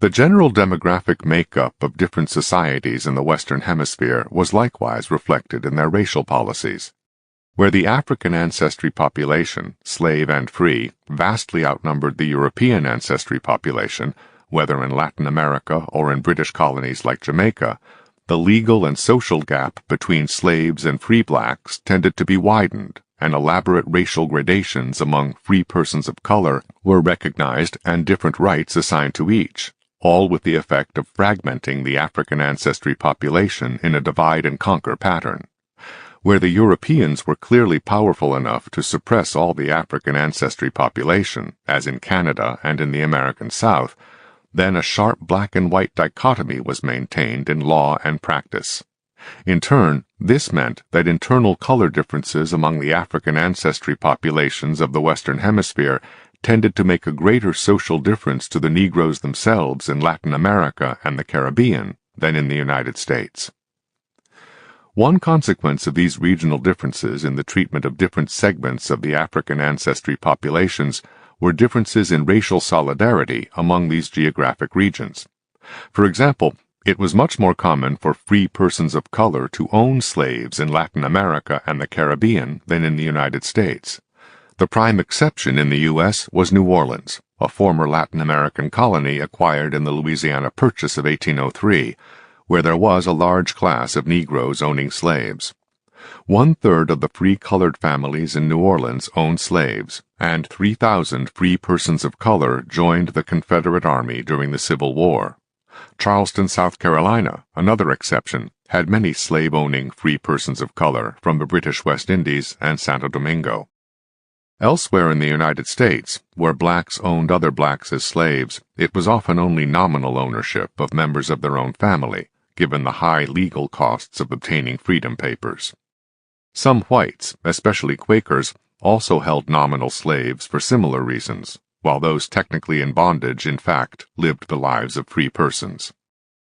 The general demographic makeup of different societies in the Western Hemisphere was likewise reflected in their racial policies. Where the African ancestry population, slave and free, vastly outnumbered the European ancestry population, whether in Latin America or in British colonies like Jamaica, the legal and social gap between slaves and free blacks tended to be widened, and elaborate racial gradations among free persons of color were recognized and different rights assigned to each, all with the effect of fragmenting the African ancestry population in a divide-and-conquer pattern. Where the Europeans were clearly powerful enough to suppress all the African ancestry population, as in Canada and in the American South, then a sharp black and white dichotomy was maintained in law and practice. In turn, this meant that internal color differences among the African ancestry populations of the Western Hemisphere tended to make a greater social difference to the Negroes themselves in Latin America and the Caribbean than in the United States. One consequence of these regional differences in the treatment of different segments of the African ancestry populations were differences in racial solidarity among these geographic regions. For example, it was much more common for free persons of color to own slaves in Latin America and the Caribbean than in the United States. The prime exception in the U.S. was New Orleans, a former Latin American colony acquired in the Louisiana Purchase of 1803, where there was a large class of Negroes owning slaves. 1/3 of the free colored families in New Orleans owned slaves, and 3,000 free persons of color joined the Confederate Army during the Civil War. Charleston, South Carolina, another exception, had many slave-owning free persons of color from the British West Indies and Santo Domingo. Elsewhere in the United States, where blacks owned other blacks as slaves, it was often only nominal ownership of members of their own family, given the high legal costs of obtaining freedom papers. Some whites, especially Quakers, also held nominal slaves for similar reasons, while those technically in bondage, in fact, lived the lives of free persons.